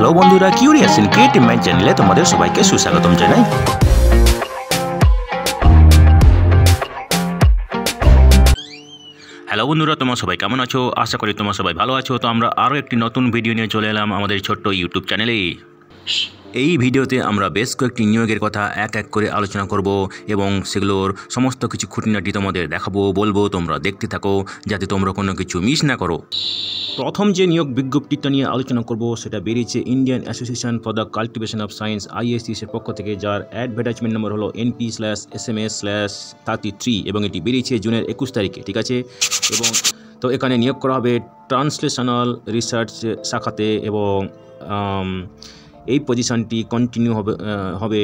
Hello বন্ধুরা, curious in creative mind চ্যানেলে তোমাদের সবাইকে সুস্বাগতম জানাই। হ্যালো বন্ধুরা, তোমরা সবাই কেমন আছো? আশা করি তোমরা সবাই ভালো আছো। তো আমরা আরও একটি নতুন ভিডিও নিয়ে চলে এলাম আমাদের ছোট্ট ইউটিউব চ্যানেলে। এই ভিডিওতে আমরা বেশ কয়েকটি নিয়োগের কথা এক এক করে আলোচনা করব এবং সেগুলোর সমস্ত কিছু খুঁটিনাটি তোমাদের দেখাবো, বলবো। তোমরা দেখতে থাকো যাতে তোমরা কোনো কিছু মিস না করো। প্রথম যে নিয়োগ বিজ্ঞপ্তিটা নিয়ে আলোচনা করব সেটা বেরিয়েছে Indian association for the cultivation of science IACS এর পক্ষ থেকে, যার অ্যাডভার্টাইজমেন্ট নম্বর হলো NP/SMS/33 এবং এটি বেরিয়েছে জুনের 21 তারিখে, ঠিক আছে। এবং তো এখানে নিয়োগ করা হবে ট্রান্সলেশনাল রিসার্চ শাখাতে এবং এই পজিশনটি কন্টিনিউ হবে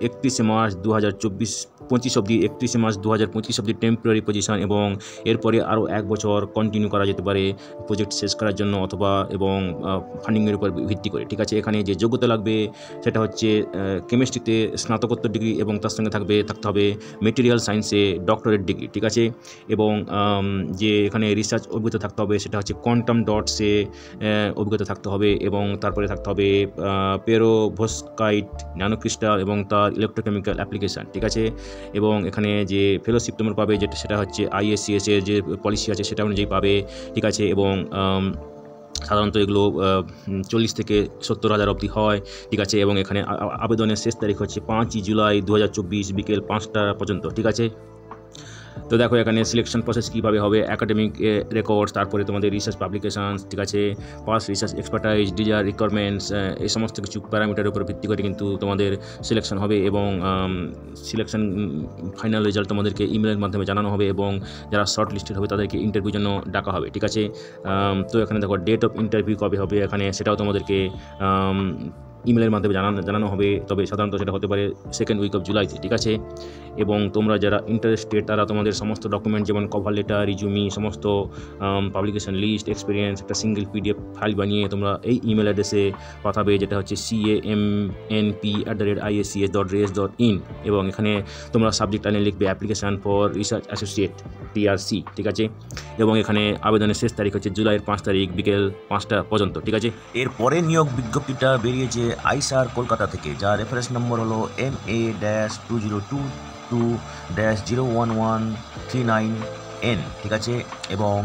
31 মার্চ 2025 অবধি, 31 মার্চ 2025 অবধি টেম্পোরারি পজিশন, এবং এরপরে আরও 1 বছর কন্টিনিউ করা যেতে পারে প্রজেক্ট শেষ করার জন্য অথবা এবং ফান্ডিংয়ের উপর ভিত্তি করে, ঠিক আছে। এখানে যে যোগ্যতা লাগবে সেটা হচ্ছে কেমিস্ট্রিতে স্নাতকোত্তর ডিগ্রি এবং তার সঙ্গে থাকতে হবে মেটেরিয়াল সায়েন্সে ডক্টরেট ডিগ্রি, ঠিক আছে। এবং যে এখানে রিসার্চ অভিজ্ঞতা থাকতে হবে সেটা হচ্ছে কোয়ান্টাম ডটসে অভিজ্ঞতা থাকতে হবে, এবং তারপরে থাকতে হবে পেরোভস্কাইট ন্যানোক্রিস্টাল এবং তার ইলেকট্রোকেমিক্যাল অ্যাপ্লিকেশান, ঠিক আছে। এবং এখানে যে ফেলোশিপ তোমরা পাবে সেটা হচ্ছে IACS এর যে পলিসি আছে সেটা অনুযায়ী পাবে, ঠিক আছে। এবং সাধারণত এগুলো 40 থেকে 70,000 অবধি হয়, ঠিক আছে। এবং এখানে আবেদনের শেষ তারিখ হচ্ছে 5 জুলাই 2024 বিকেল 5টা পর্যন্ত, ঠিক আছে। তো দেখো এখানে সিলেকশন প্রসেস কীভাবে হবে, একাডেমিক রেকর্ডস, তারপরে তোমাদের রিসার্চ পাবলিকেশানস, ঠিক আছে, pass research expertise, desire requirements, এই সমস্ত কিছু প্যারামিটারের উপর ভিত্তি করে কিন্তু তোমাদের সিলেকশন হবে। এবং সিলেকশন ফাইনাল রেজাল্ট তোমাদেরকে ইমেলের মাধ্যমে জানানো হবে, এবং যারা শর্ট লিস্টেড হবে তাদেরকে ইন্টারভিউর জন্য ডাকা হবে, ঠিক আছে। তো এখানে দেখো ডেট অফ ইন্টারভিউ কবে হবে এখানে সেটাও তোমাদেরকে ইমেলের মাধ্যমে জানানো হবে, তবে সাধারণত সেটা হতে পারে 2nd উইক অফ জুলাইতে, ঠিক আছে। এবং তোমরা যারা ইন্টারেস্টেড তারা তোমাদের সমস্ত ডকুমেন্ট যেমন কভার লেটার, রিজুমি, সমস্ত পাবলিকেশন লিস্ট, এক্সপিরিয়েন্স একটা সিঙ্গেল PDF ফাইল বানিয়ে তোমরা এই ইমেল অ্যাড্রেসে পাঠাবে, যেটা হচ্ছে camnp@iacs.res.in, এবং এখানে তোমরা সাবজেক্ট লাইনে লিখবে application for research associate TRC, ঠিক আছে। এবং এখানে আবেদনের শেষ তারিখ হচ্ছে জুলাইয়ের 5 তারিখ বিকেল 5টা পর্যন্ত, ঠিক আছে। এরপরে নিয়োগ বিজ্ঞপ্তিটা বেরিয়েছে আইসার কলকাতা থেকে, যার রেফারেন্স নম্বর হলো MA-2022-01139N, ঠিক আছে। এবং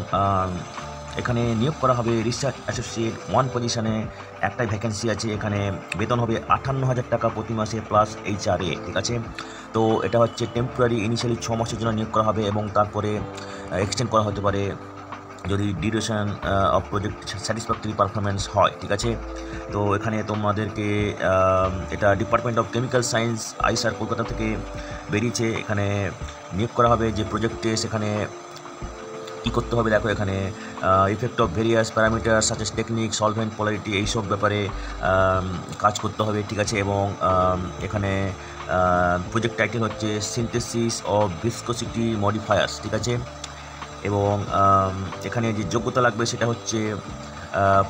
এখানে নিয়োগ করা হবে রিসার্চ অ্যাসোসিয়েট 1 পজিশনে, একটাই ভ্যাকেন্সি আছে। এখানে বেতন হবে 58,000 টাকা প্রতি মাসে প্লাস HRA, ঠিক আছে। তো এটা হচ্ছে টেম্পোরারি, ইনিশিয়ালি 6 মাসের জন্য নিয়োগ করা হবে এবং তারপরে এক্সটেন্ড করা হতে পারে যদি duration of project satisfactory performance হয়, ঠিক আছে। তো এখানে তোমাদেরকে এটা ডিপার্টমেন্ট অফ কেমিক্যাল সায়েন্স আইসার কলকাতা থেকে বেরিয়েছে। এখানে নিয়োগ করা হবে যে প্রজেক্টে, সেখানে কী করতে হবে দেখো, এখানে effect of various parameter such as technique, solvent, polarity, এইসব ব্যাপারে কাজ করতে হবে, ঠিক আছে। এবং এখানে প্রজেক্ট টাইটেল হচ্ছে সিনথেসিস অফ ভিসকোসিটি মডিফায়ার্স, ঠিক আছে। এবং এখানে যে যোগ্যতা লাগবে সেটা হচ্ছে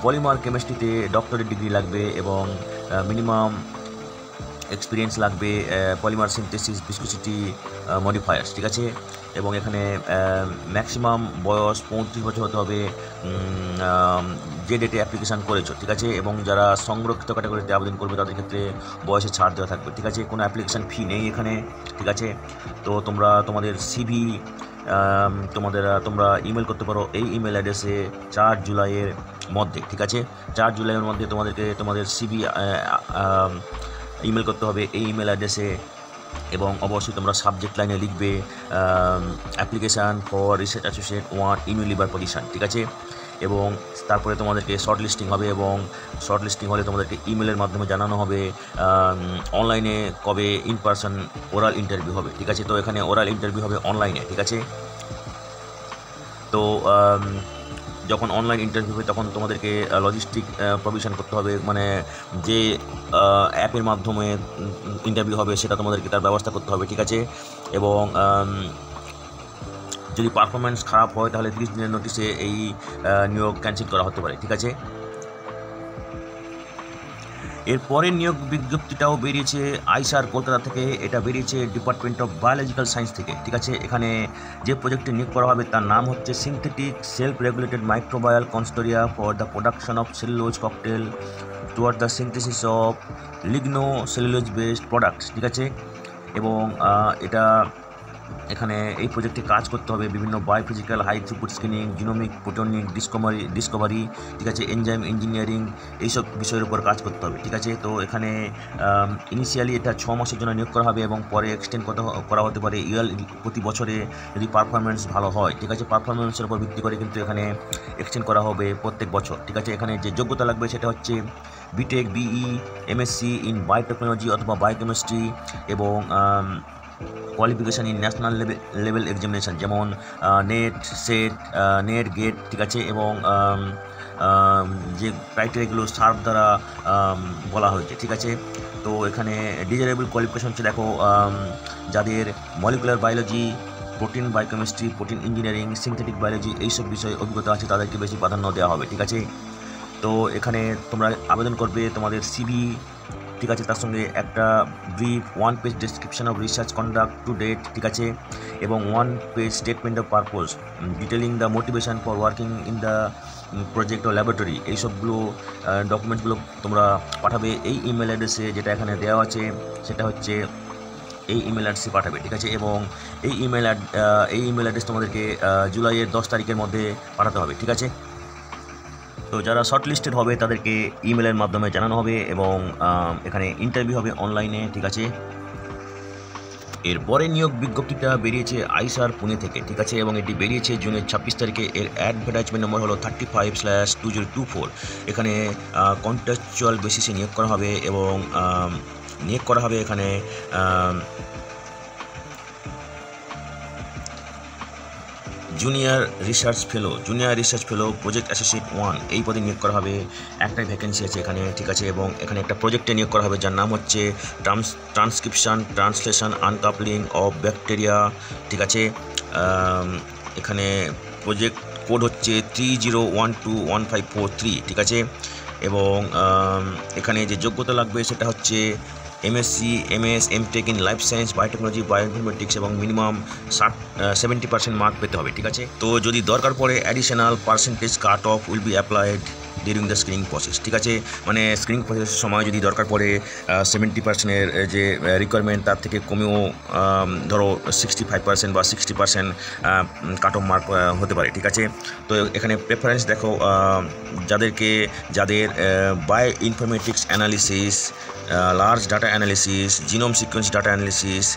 পলিমার কেমিস্ট্রিতে ডক্টরেট ডিগ্রি লাগবে এবং মিনিমাম এক্সপিরিয়েন্স লাগবে পলিমার সিনথেসিস ভিসকোসিটি মডিফায়ার্স, ঠিক আছে। এবং এখানে ম্যাক্সিমাম বয়স 35 বছর হতে হবে যে ডেটে অ্যাপ্লিকেশান করেছো, ঠিক আছে। এবং যারা সংরক্ষিত ক্যাটাগরিতে আবেদন করবে তাদের ক্ষেত্রে বয়সে ছাড় দেওয়া থাকবে, ঠিক আছে। কোনো অ্যাপ্লিকেশান ফি নেই এখানে, ঠিক আছে। তো তোমাদের CV তোমরা ইমেল করতে পারো এই ইমেল অ্যাড্রেসে 4 জুলাইয়ের মধ্যে, ঠিক আছে। 4 জুলাইয়ের মধ্যে তোমাদেরকে তোমাদের CV ইমেল করতে হবে এই ইমেল অ্যাড্রেসে, এবং অবশ্যই তোমরা সাবজেক্ট লাইনে লিখবে application for research associate 1 Unilever position, ঠিক আছে। এবং তারপরে তোমাদেরকে শর্ট লিস্টিং হবে, এবং শর্ট লিস্টিং হলে তোমাদেরকে ইমেলের মাধ্যমে জানানো হবে অনলাইনে কবে ইন পারসন ওরাল ইন্টারভিউ হবে, ঠিক আছে। তো এখানে ওরাল ইন্টারভিউ হবে অনলাইনে, ঠিক আছে। তো যখন অনলাইন ইন্টারভিউ হবে তখন তোমাদেরকে লজিস্টিক প্রভিশন করতে হবে, মানে যে অ্যাপের মাধ্যমে ইন্টারভিউ হবে সেটা তোমাদেরকে তার ব্যবস্থা করতে হবে, ঠিক আছে। এবং যদি পারফরমেন্স খারাপ হয় তাহলে 30 দিনের নোটিশে এই নিয়োগ ক্যান্সেল করা হতে পারে, ঠিক আছে। এরপরের নিয়োগ বিজ্ঞপ্তিটাও বেরিয়েছে আইসার কলকাতা থেকে। এটা বেরিয়েছে ডিপার্টমেন্ট অফ বায়োলজিক্যাল সায়েন্স থেকে, ঠিক আছে। এখানে যে প্রজেক্টে নিয়োগ করা হবে তার নাম হচ্ছে synthetic self regulated microbial consortia for the production of cellulose cocktail toward the synthesis of lignocellulose based products, ঠিক আছে। এবং এটা এখানে এই প্রজেক্টে কাজ করতে হবে বিভিন্ন biophysical high throughput screening, genomic proteomic discovery, ঠিক আছে, এনজাইম ইঞ্জিনিয়ারিং, এইসব বিষয়ের উপর কাজ করতে হবে, ঠিক আছে। তো এখানে ইনিশিয়ালি এটা 6 মাসের জন্য নিয়োগ করা হবে এবং পরে এক্সটেন্ড করা হতে পারে প্রতি বছরে যদি পারফরমেন্স ভালো হয়, ঠিক আছে। পারফরমেন্সের উপর ভিত্তি করে কিন্তু এখানে এক্সটেন্ড করা হবে প্রত্যেক বছর, ঠিক আছে। এখানে যে যোগ্যতা লাগবে সেটা হচ্ছে BTech, BE, MSc in biotechnology অথবা বায়োকেমিস্ট্রি এবং qualification in national level examination, যেমন নেট, সেট, নেট, গেট, ঠিক আছে। এবং যে ক্রাইটেরিয়াগুলো সার্ভ দ্বারা বলা হয়েছে, ঠিক আছে। তো এখানে ডিজারেবল কোয়ালিফিকেশান হচ্ছে দেখো যাদের molecular biology, protein biochemistry, protein engineering, synthetic biology এইসব বিষয়ে অভিজ্ঞতা আছে তাদেরকে বেশি প্রাধান্য দেওয়া হবে, ঠিক আছে। তো এখানে তোমরা আবেদন করবে তোমাদের সিভি, ঠিক আছে, তার সঙ্গে একটা brief 1 page description of research conduct to date, ঠিক আছে, এবং 1 page statement of purpose detailing the motivation for working in the project ও ল্যাবরেটরি। এইসবগুলো ডকুমেন্টসগুলো তোমরা পাঠাবে এই ইমেল অ্যাড্রেসে, যেটা এখানে দেওয়া আছে সেটা হচ্ছে এই ইমেল অ্যাড্রেসে পাঠাবে, ঠিক আছে। এবং এই ইমেল অ্যাড্রেস তোমাদেরকে জুলাইয়ের 10 তারিখের মধ্যে পাঠাতে হবে, ঠিক আছে। তো যারা শর্ট লিস্টেড হবে তাদেরকে ইমেলের মাধ্যমে জানানো হবে এবং এখানে ইন্টারভিউ হবে অনলাইনে, ঠিক আছে। এরপরে নিয়োগ বিজ্ঞপ্তিটা বেরিয়েছে আইসার পুনে থেকে, ঠিক আছে, এবং এটি বেরিয়েছে জুনের 26 তারিখে। এর অ্যাডভার্টাইজমেন্ট নম্বর হলো 35/2024। এখানে কন্ট্রাকচুয়াল বেসিসে নিয়োগ করা হবে এবং নিয়োগ করা হবে এখানে junior research fellow project associate 1 এই পদে নিয়োগ করা হবে। একটাই ভ্যাকেন্সি আছে এখানে, ঠিক আছে। এবং এখানে একটা প্রজেক্টে নিয়োগ করা হবে যার নাম হচ্ছে ট্রান্সক্রিপশন, ট্রান্সলেশন, আনকাপলিং অফ ব্যাকটেরিয়া, ঠিক আছে। এখানে প্রজেক্ট কোড হচ্ছে 30121543, ঠিক আছে। এবং এখানে যে যোগ্যতা লাগবে সেটা হচ্ছে MSc, MS, MTech in life science, biotechnology, bioinformatics এবং মিনিমাম 70% মার্ক পেতে হবে, ঠিক আছে। তো যদি দরকার পড়ে additional percentage cut off will be applied during the screening process, ঠিক আছে। মানে স্ক্রিনিং প্রসেসের সময় যদি দরকার পড়ে 70%-এর যে রিকোয়ারমেন্ট তার থেকে কমেও ধরো 65% বা 60% কাট অফ মার্ক হতে পারে, ঠিক আছে। তো এখানে প্রেফারেন্স দেখো যাদের bio informatics analysis, large data analysis, genome sequence data analysis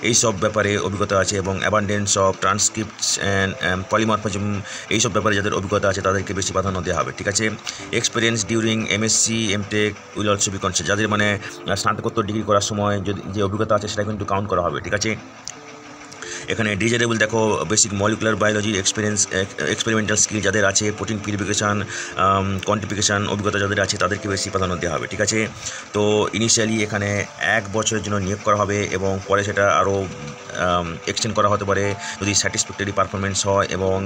এইসব ব্যাপারে অভিজ্ঞতা আছে এবং abundance of transcripts and polymorphism এইসব ব্যাপারে যাদের অভিজ্ঞতা আছে তাদেরকে বেশি প্রাধান্য দেওয়া হবে, ঠিক আছে। Experience during MSc, MTech will also be considered. যাদের মানে স্নাতকোত্তর ডিগ্রি করার সময় যদি যে অভিজ্ঞতা আছে সেটা কিন্তু কাউন্ট করা হবে, ঠিক আছে। এখানে ডিজারেবল দেখো বেসিক মলিকুলার বায়োলজির এক্সপেরিমেন্টাল স্কিল যাদের আছে, প্রোটিন পিউরিফিকেশান, কোয়ান্টিফিকেশান অভিজ্ঞতা যাদের আছে তাদেরকে বেশি প্রাধান্য দেওয়া হবে, ঠিক আছে। তো ইনিশিয়ালি এখানে 1 বছরের জন্য নিয়োগ করা হবে এবং পরে সেটা আরও এক্সটেন্ড করা হতে পারে যদি স্যাটিসফ্যাক্টরি পারফরমেন্স হয় এবং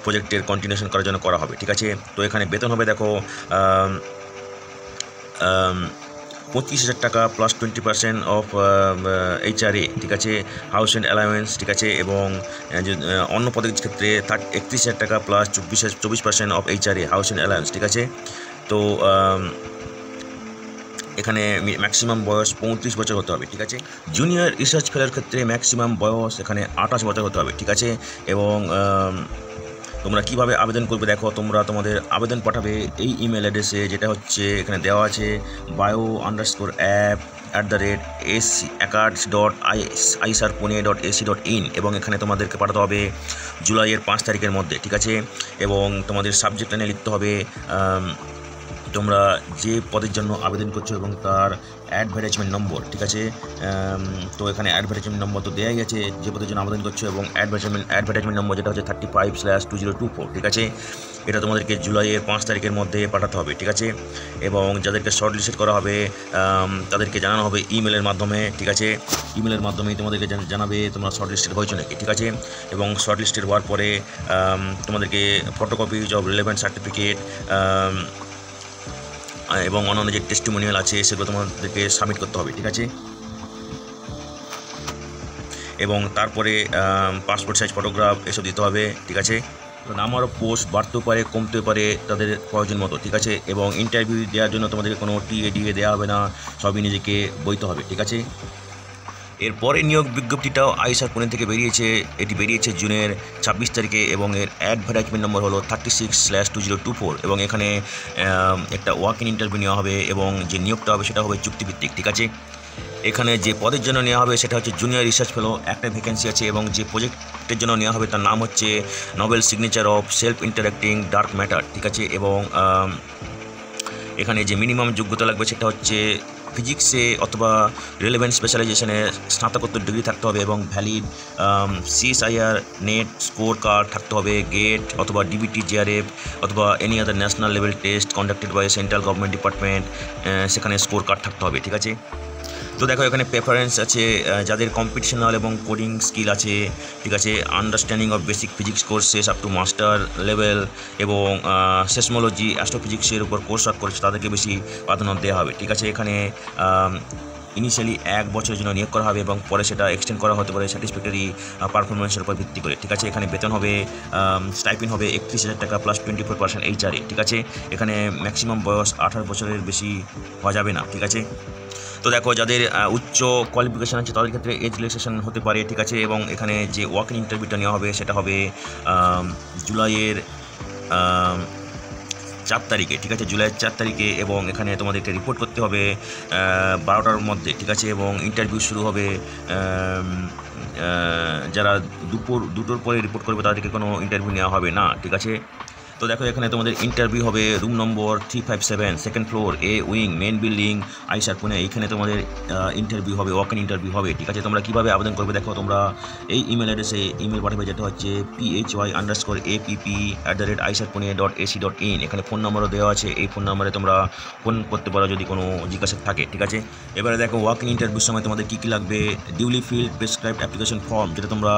প্রজেক্টের কন্টিনিউশন করার জন্য করা হবে, ঠিক আছে। তো এখানে বেতন হবে দেখো 25,000 টাকা প্লাস 20% অফ HRA, ঠিক আছে, হাউস অ্যান্ড অ্যালাউয়েন্স, ঠিক আছে। এবং অন্য পদের ক্ষেত্রে 31,000 টাকা plus 24% of HRA house and allowance, ঠিক আছে। তো এখানে ম্যাক্সিমাম বয়স 35 বছর হতে হবে, ঠিক আছে। জুনিয়র রিসার্চ ফেলোর ক্ষেত্রে ম্যাক্সিমাম বয়স এখানে 28 বছর হতে হবে, ঠিক আছে। এবং তোমরা কিভাবে আবেদন করবে দেখো, তোমরা তোমাদের আবেদন পাঠাবে এই ইমেল অ্যাড্রেসে, যেটা হচ্ছে এখানে দেওয়া আছে bio_app@acards.isarpune.ac.in এবং এখানে তোমাদেরকে পাঠাতে হবে জুলাইয়ের 5 তারিখের মধ্যে, ঠিক আছে। এবং তোমাদের সাবজেক্ট লাইনে লিখতে হবে তোমরা যে পদের জন্য আবেদন করছো এবং তার অ্যাডভার্টাইজমেন্ট নম্বর, ঠিক আছে। তো এখানে অ্যাডভার্টাইজমেন্ট নম্বর তো দেওয়াই আছে যে পদের জন্য আবেদন করছো এবং অ্যাডভার্টাইজমেন্ট নম্বর যেটা হচ্ছে 35/2024, ঠিক আছে। এটা তোমাদেরকে জুলাইয়ের 5 তারিখের মধ্যে পাঠাতে হবে, ঠিক আছে। এবং যাদেরকে শর্ট লিস্টেড করা হবে তাদেরকে জানানো হবে ইমেলের মাধ্যমে, ঠিক আছে। ইমেলের মাধ্যমেই তোমাদেরকে জানাবে তোমরা শর্ট লিস্টেড হয়েছো নাকি, ঠিক আছে। এবং শর্ট লিস্টেড হওয়ার পরে তোমাদেরকে ফটোকপিজ অফ রিলেভেন্ট সার্টিফিকেট, এবং অন্যান্য যে টেস্টিমোনিয়াল আছে সেগুলো তোমাদেরকে সাবমিট করতে হবে, ঠিক আছে। এবং তারপরে পাসপোর্ট সাইজ ফটোগ্রাফ এসব দিতে হবে, ঠিক আছে। নাম্বার অফ পোস্ট বাড়তেও পারে কমতেও পারে তাদের প্রয়োজন মতো, ঠিক আছে। এবং ইন্টারভিউ দেওয়ার জন্য তোমাদেরকে কোনো টিএ দেওয়া হবে না, সবই নিজেকে বইতে হবে, ঠিক আছে। এরপরে নিয়োগ বিজ্ঞপ্তিটাও আইএসআর পুনে থেকে বেরিয়েছে। এটি বেরিয়েছে জুনের 26 তারিখে এবং এর অ্যাডভার্টাইজমেন্ট নম্বর হলো 36/2024 এবং এখানে একটা ওয়াক ইন ইন্টারভিউ নেওয়া হবে এবং যে নিয়োগটা হবে সেটা হবে চুক্তিভিত্তিক, ঠিক আছে। এখানে যে পদের জন্য নেওয়া হবে সেটা হচ্ছে জুনিয়র রিসার্চ ফেলো, একটা ভ্যাকেন্সি আছে এবং যে প্রজেক্টের জন্য নেওয়া হবে তার নাম হচ্ছে Nobel signature of self interacting dark matter, ঠিক আছে। এবং এখানে যে মিনিমাম যোগ্যতা লাগবে সেটা হচ্ছে ফিজিক্সে অথবা রিলেভেন্ট স্পেশালাইজেশনে স্নাতকোত্তর ডিগ্রি থাকতে হবে এবং valid CSIR NET score card থাকতে হবে, গেট অথবা ডিবিটি জিআরএফ অথবা any other national level test conducted by central government department, সেখানে স্কোর কার্ড থাকতে হবে, ঠিক আছে। তো দেখো এখানে প্রেফারেন্স আছে যাদের কম্পিটিশনাল এবং কোডিং স্কিল আছে, ঠিক আছে, understanding of basic physics courses up to master level এবং সেসমোলজি অ্যাস্ট্রোফিজিক্সের উপর কোর্স আপ করেছে তাদেরকে বেশি প্রাধান্য দেওয়া হবে, ঠিক আছে। এখানে ইনিশিয়ালি 1 বছরের জন্য নিয়োগ করা হবে এবং পরে সেটা এক্সটেন্ড করা হতে পারে স্যাটিসফ্যাক্টরি পারফরমেন্সের উপর ভিত্তি করে, ঠিক আছে। এখানে বেতন হবে, স্টাইপেন্ড হবে 31,000 টাকা প্লাস 24% HRA, ঠিক আছে। এখানে ম্যাক্সিমাম বয়স 18 বছরের বেশি হওয়া যাবে না, ঠিক আছে। তো দেখো যাদের উচ্চ কোয়ালিফিকেশান আছে তাদের ক্ষেত্রে এজ রিল্যাক্সেশন হতে পারে, ঠিক আছে। এবং এখানে যে ওয়াক ইন ইন্টারভিউটা নেওয়া হবে সেটা হবে জুলাইয়ের 4 তারিখে, ঠিক আছে, জুলাইয়ের 4 তারিখে এবং এখানে তোমাদেরকে রিপোর্ট করতে হবে 12টার মধ্যে, ঠিক আছে। এবং ইন্টারভিউ শুরু হবে যারা দুটোর পরে রিপোর্ট করবে তাদেরকে কোনো ইন্টারভিউ নেওয়া হবে না, ঠিক আছে। তো দেখো এখানে তোমাদের ইন্টারভিউ হবে room number 357 second floor A wing main building ISR Pune. এইখানে তোমাদের ইন্টারভিউ হবে, ওয়াক ইন ইন্টারভিউ হবে, ঠিক আছে। তোমরা কীভাবে আবেদন করবে দেখো, তোমরা এই ইমেল অ্যাড্রেসে ইমেল পাঠাবে যেটা হচ্ছে phy_app@isarpune.ac.in। এখানে ফোন নম্বরও দেওয়া আছে, এই ফোন নম্বরে তোমরা ফোন করতে পারো যদি কোনো জিজ্ঞাসা থাকে, ঠিক আছে। এবারে দেখো ওয়াক ইন ইন্টারভিউর সময় তোমাদের কী কী লাগবে, duly field prescribed application form যেটা তোমরা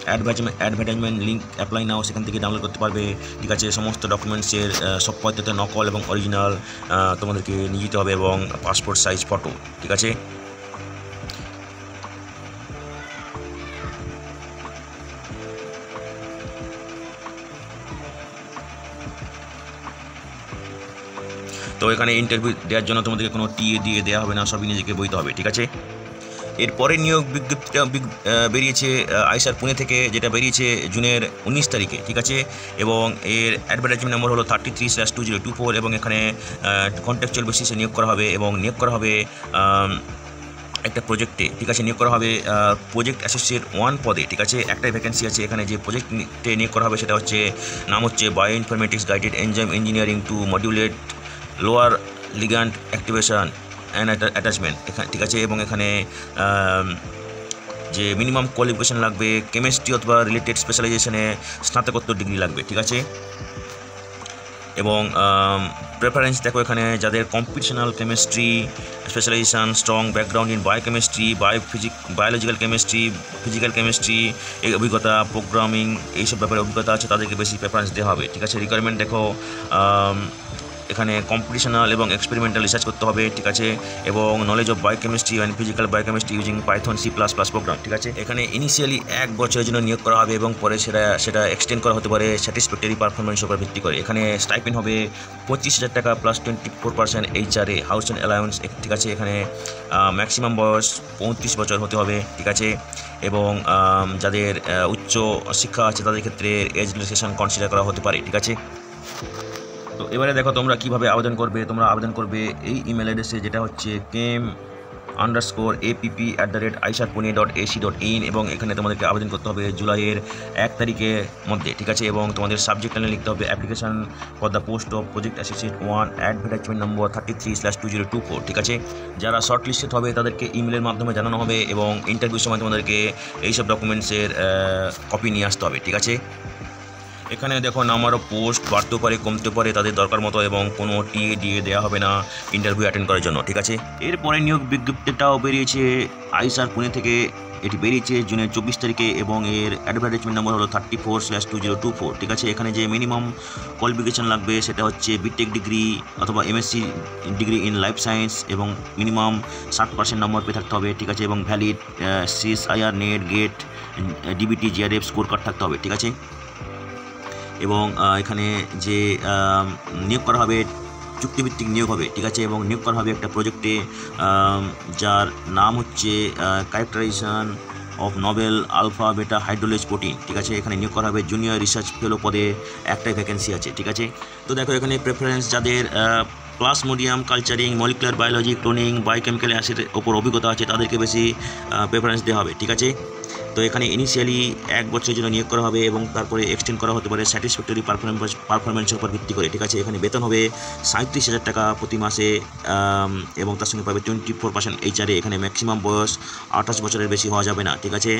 অ্যাডভার্টাইজমেন্ট লিঙ্ক অ্যাপ্লাই নাও সেখান থেকে ডাউনলোড করতে পারবে, ঠিক আছে। সমস্ত ডকুমেন্টসের সব পদ্ধতিতে নকল এবং অরিজিনাল তোমাদেরকে নিয়ে যেতে হবে এবং পাসপোর্ট সাইজ ফটো, ঠিক আছে। তো এখানে ইন্টারভিউ দেওয়ার জন্য তোমাদেরকে কোনো টিএ দেওয়া হবে না, সবই নিজেকে বইতে হবে, ঠিক আছে। এরপরে নিয়োগ বিজ্ঞপ্তিটা বেরিয়েছে আইএসআর পুনে থেকে, যেটা বেরিয়েছে জুনের 19 তারিখে, ঠিক আছে। এবং এর অ্যাডভার্টাইজমেন্ট নম্বর হলো 33/2024 এবং এখানে কন্ট্রাকচুয়াল বেসিসে নিয়োগ করা হবে এবং নিয়োগ করা হবে একটা প্রজেক্টে, ঠিক আছে। নিয়োগ করা হবে প্রজেক্ট অ্যাসোসিয়েট 1 পদে, ঠিক আছে। একটাই ভ্যাকেন্সি আছে। এখানে যে প্রজেক্টে নিয়োগ করা হবে সেটা হচ্ছে নাম হচ্ছে bioinformatics guided enzyme engineering to modulate lower ligand activation and attachment, ঠিক আছে। এবং এখানে যে মিনিমাম কোয়ালিফিকেশান লাগবে কেমিস্ট্রি অথবা রিলেটেড স্পেশালাইজেশনে স্নাতকোত্তর ডিগ্রি লাগবে, ঠিক আছে। এবং প্রেফারেন্স দেখো এখানে যাদের computational chemistry specialisation strong background in biochemistry biological chemistry physical chemistry এই অভিজ্ঞতা প্রোগ্রামিং এইসব ব্যাপারে অভিজ্ঞতা আছে তাদেরকে বেশি প্রেফারেন্স দেওয়া হবে, ঠিক আছে। রিকোয়ারমেন্ট দেখো এখানে কম্পিটিশনাল এবং এক্সপেরিমেন্টাল রিসার্চ করতে হবে, ঠিক আছে। এবং knowledge of biochemistry and physical biochemistry using Python C++ program, ঠিক আছে। এখানে ইনিশিয়ালি 1 বছরের জন্য নিয়োগ করা হবে এবং পরে সেটা এক্সটেন্ড করা হতে পারে স্যাটিসফ্যাক্টরি পারফরমেন্সের উপর ভিত্তি করে। এখানে স্টাইপেন্ড হবে 25,000 টাকা plus 24% HRA house and allowance, ঠিক আছে। এখানে ম্যাক্সিমাম বয়স 35 বছর হতে হবে, ঠিক আছে। এবং যাদের উচ্চ শিক্ষা আছে তাদের ক্ষেত্রে এজ রিল্যাক্সেশন কনসিডার করা হতে পারে, ঠিক আছে। তো এবারে দেখো তোমরা কীভাবে আবেদন করবে। তোমরা আবেদন করবে এই ইমেল অ্যাড্রেসে যেটা হচ্ছে kem_app@isarpune.ac.in এবং এখানে তোমাদেরকে আবেদন করতে হবে জুলাইয়ের 1 তারিখের মধ্যে, ঠিক আছে। এবং তোমাদের সাবজেক্ট লাইনে লিখতে হবে application for the post of project associate 1 advertisement নম্বর 33/2024, ঠিক আছে। যারা শর্ট লিস্টেড হবে তাদেরকে ইমেলের মাধ্যমে জানানো হবে এবং ইন্টারভিউর সময় তোমাদেরকে এইসব ডকুমেন্টসের কপি নিয়ে আসতে হবে, ঠিক আছে। এখানে দেখো নাম্বার অফ পোস্ট বাড়তেও পারে কমতে পারে তাদের দরকার মতো এবং কোনো টিএ দেওয়া হবে না ইন্টারভিউ অ্যাটেন্ড করার জন্য, ঠিক আছে। এরপরে নিয়োগ বিজ্ঞপ্তিটাও বেরিয়েছে আইএসআর পুনে থেকে এটি বেরিয়েছে জুনের 24 তারিখে এবং এর অ্যাডভার্টাইজমেন্ট নম্বর হলো 34/2024। ঠিক আছে, এখানে যে মিনিমাম কোয়ালিফিকেশন লাগবে সেটা হচ্ছে বিটেক ডিগ্রি অথবা MSc degree in life science এবং মিনিমাম 60% নম্বর পেয়ে থাকতে হবে। ঠিক আছে, এবং valid CSIR NET GATE DBT JRF score card থাকতে হবে। ঠিক আছে, এবং এখানে যে নিয়োগ করা হবে চুক্তিভিত্তিক নিয়োগ হবে। ঠিক আছে, এবং নিয়োগ করা হবে একটা প্রজেক্টে যার নাম হচ্ছে ক্যারেক্টারাইজেশন অফ নভেল আলফা বেটা হাইড্রোলেজ প্রোটিন। ঠিক আছে, এখানে নিয়োগ করা হবে জুনিয়র রিসার্চ ফেলো পদে একটাই ভ্যাকেন্সি আছে। ঠিক আছে, তো দেখো এখানে প্রেফারেন্স যাদের plasmodium culturing molecular biology cloning biochemical অ্যাসিডের ওপর অভিজ্ঞতা আছে তাদেরকে বেশি প্রেফারেন্স দেওয়া হবে। ঠিক আছে, তো এখানে ইনিশিয়ালি 1 বছরের জন্য নিয়োগ করা হবে এবং তারপরে এক্সটেন্ড করা হতে পারে স্যাটিসফ্যাক্টরি পারফরমেন্সের উপর ভিত্তি করে। ঠিক আছে, এখানে বেতন হবে 37,000 টাকা প্রতি মাসে এবং তার সঙ্গে পাবে 24% HRA। এখানে ম্যাক্সিমাম বয়স 28 বছরের বেশি হওয়া যাবে না। ঠিক আছে,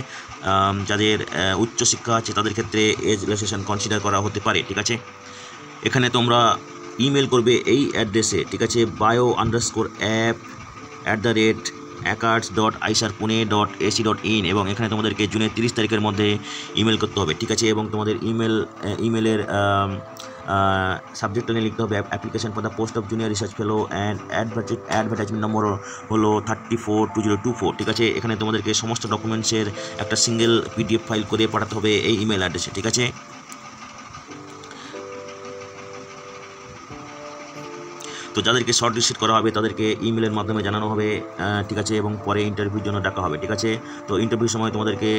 যাদের উচ্চশিক্ষা আছে তাদের ক্ষেত্রে এজ রিল্যাক্সেশন কনসিডার করা হতে পারে। ঠিক আছে, এখানে তোমরা ইমেল করবে এই অ্যাড্রেসে। ঠিক আছে, bio_app@acards.isarpune.ac.in এবং এখানে তোমাদেরকে জুনের 30 তারিখের মধ্যে ইমেল করতে হবে। ঠিক আছে, এবং তোমাদের ইমেলের সাবজেক্ট লাইনে লিখতে হবে application for the post of junior research fellow and advertisement নম্বর হলো 34/2024। ঠিক আছে, এখানে তোমাদেরকে সমস্ত ডকুমেন্টসের একটা সিঙ্গেল PDF ফাইল করে পাঠাতে হবে এই ইমেল অ্যাড্রেসে। ঠিক আছে, তো যাদেরকে শর্ট লিস্ট করা হবে তাদেরকে ইমেলের মাধ্যমে জানানো হবে। ঠিক আছে, এবং পরে ইন্টারভিউর জন্য ডাকা হবে। ঠিক আছে, তো ইন্টারভিউর সময় তোমাদেরকে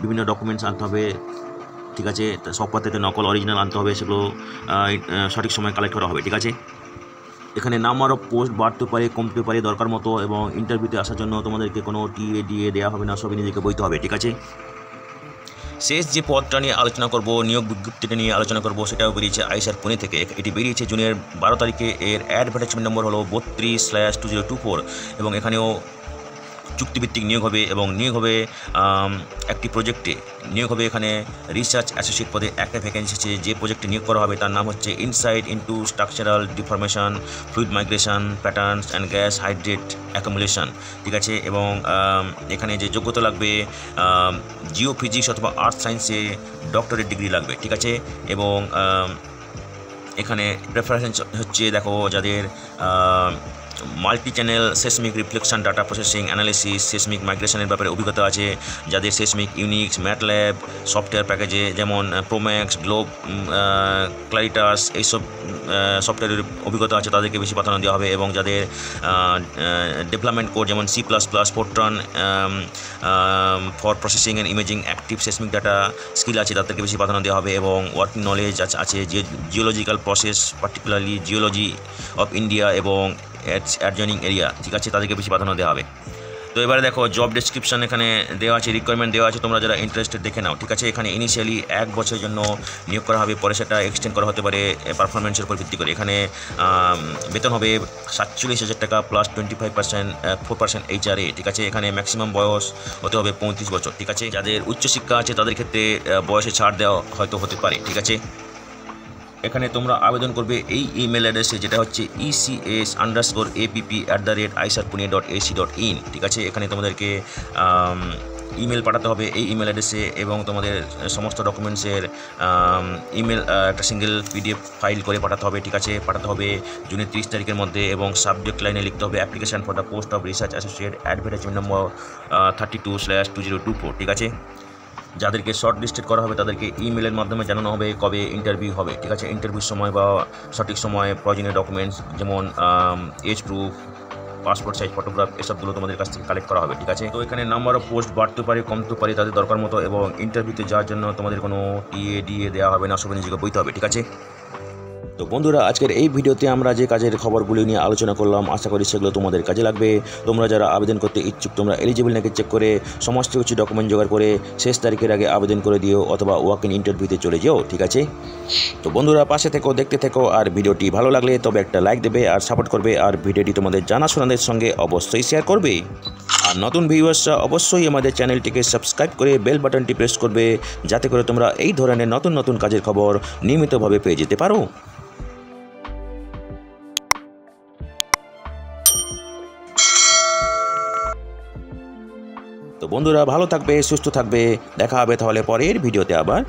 বিভিন্ন ডকুমেন্টস আনতে হবে। ঠিক আছে, সব পাত্রে নকল অরিজিনাল আনতে হবে, সেগুলো সঠিক সময় কালেক্ট করা হবে। ঠিক আছে, এখানে নাম্বার অফ পোস্ট বাড়তে পারে কমতে পারে দরকার মতো এবং ইন্টারভিউতে আসার জন্য তোমাদেরকে কোনো টিএ দেওয়া হবে না, সবই নিজেকে বইতে হবে। ঠিক আছে, শেষ যে পদটা নিয়ে আলোচনা করব নিয়োগ বিজ্ঞপ্তিটা নিয়ে আলোচনা করব সেটাও বেরিয়েছে আইসার পুনে থেকে। এটি বেরিয়েছে জুনের 12 তারিখে। এর অ্যাডভার্টাইজমেন্ট নম্বর হলো 32/2024 এবং এখানেও চুক্তিভিত্তিক নিয়োগ হবে এবং নিয়োগ হবে একটি প্রজেক্টে নিয়োগ হবে। এখানে রিসার্চ অ্যাসোসিয়েট পদে একটা ভ্যাকেন্সি আছে। যে প্রজেক্টে নিয়োগ করা হবে তার নাম হচ্ছে insight into structural deformation fluid migration patterns and gas hydrate accumulation. ঠিক আছে, এবং এখানে যে যোগ্যতা লাগবে জিওফিজিক্স অথবা আর্থ সায়েন্সে ডক্টরেট ডিগ্রি লাগবে। ঠিক আছে, এবং এখানে প্রেফারেন্স হচ্ছে দেখো যাদের multi channel seismic reflection data processing analysis seismic মাইগ্রেশনের ব্যাপারে অভিজ্ঞতা আছে, যাদের সেসমিক ইউনিক্স ম্যাটল্যাব সফটওয়্যার প্যাকেজে যেমন প্রোম্যাক্স গ্লোব ক্লারিটাস এইসব সফটওয়্যারের অভিজ্ঞতা আছে তাদেরকে বেশি প্রাধান্য দেওয়া হবে, এবং যাদের ডেভেলপমেন্ট কোড যেমন C++, Fortran for processing and imaging active seismic data skill আছে তাদেরকে বেশি প্রাধান্য দেওয়া হবে, এবং ওয়ার্কিং নলেজ আছে যে geological process particularly geology of India এবং অ্যাডজয়নিং এরিয়া। ঠিক আছে, তাদেরকে বেশি প্রাধান্য দেওয়া হবে। তো এবারে দেখো জব ডেসক্রিপশন এখানে দেওয়া আছে, রিকোয়ারমেন্ট দেওয়া আছে, তোমরা যারা ইন্টারেস্টেড দেখে নাও। ঠিক আছে, এখানে ইনিশিয়ালি 1 বছরের জন্য নিয়োগ করা হবে, পরে সেটা এক্সটেন্ড করা হতে পারে পারফরমেন্সের উপর ভিত্তি করে। এখানে বেতন হবে 47,000 টাকা প্লাস 4% HRA। ঠিক আছে, এখানে ম্যাক্সিমাম বয়স হতে হবে 35 বছর। ঠিক আছে, যাদের উচ্চশিক্ষা আছে তাদের ক্ষেত্রে বয়সে ছাড় দেওয়া হয়তো হতে পারে। ঠিক আছে, এখানে তোমরা আবেদন করবে এই ইমেল অ্যাড্রেসে যেটা হচ্ছে ecs_app@isarpune.ac.in। ঠিক আছে, এখানে তোমাদেরকে ইমেল পাঠাতে হবে এই ইমেল অ্যাড্রেসে এবং তোমাদের সমস্ত ডকুমেন্টসের ইমেল একটা সিঙ্গেল PDF ফাইল করে পাঠাতে হবে। ঠিক আছে, পাঠাতে হবে জুনের 30 তারিখের মধ্যে এবং সাবজেক্ট লাইনে লিখতে হবে application for the post of research associate advertisement নম্বর 32/2024। ঠিক আছে, যাদেরকে শর্ট লিস্টেড করা হবে তাদেরকে ইমেলের মাধ্যমে জানানো হবে কবে ইন্টারভিউ হবে। ঠিক আছে, ইন্টারভিউর সময় বা সঠিক সময়ে প্রয়োজনীয় ডকুমেন্টস যেমন age proof passport size photograph এসবগুলো তোমাদের কাছ থেকে কালেক্ট করা হবে। ঠিক আছে, তো এখানে নাম্বার অফ পোস্ট বাড়তে পারে কমতে পারে তাদের দরকার মতো, এবং ইন্টারভিউতে যাওয়ার জন্য তোমাদের কোনো টিএ দেওয়া হবে না, সবাই নিজেকে বইতে হবে। ঠিক আছে, তো বন্ধুরা আজকের এই ভিডিওতে আমরা যে কাজের খবরগুলি নিয়ে আলোচনা করলাম আশা করি সেগুলো তোমাদের কাজে লাগবে। তোমরা যারা আবেদন করতে ইচ্ছুক তোমরা এলিজিবল নাকি চেক করে সমস্ত কিছু ডকুমেন্ট জোগাড় করে শেষ তারিখের আগে আবেদন করে দিও অথবা ওয়াক ইন ইন্টারভিউতে চলে যেও। ঠিক আছে, তো বন্ধুরা পাশে থেকো, দেখতে থেকো, আর ভিডিওটি ভালো লাগলে তবে একটা লাইক দেবে আর সাপোর্ট করবে, আর ভিডিওটি তোমাদের জানাশোনাদের সঙ্গে অবশ্যই শেয়ার করবে। আর নতুন ভিউয়ার্সরা অবশ্যই আমাদের চ্যানেলটিকে সাবস্ক্রাইব করে বেল বাটনটি প্রেস করবে যাতে করে তোমরা এই ধরনের নতুন নতুন কাজের খবর নিয়মিতভাবে পেয়ে যেতে পারো। বন্ধুরা ভালো থাকবে, সুস্থ থাকবে। দেখা হবে তাহলে পরের ভিডিওতে আবার।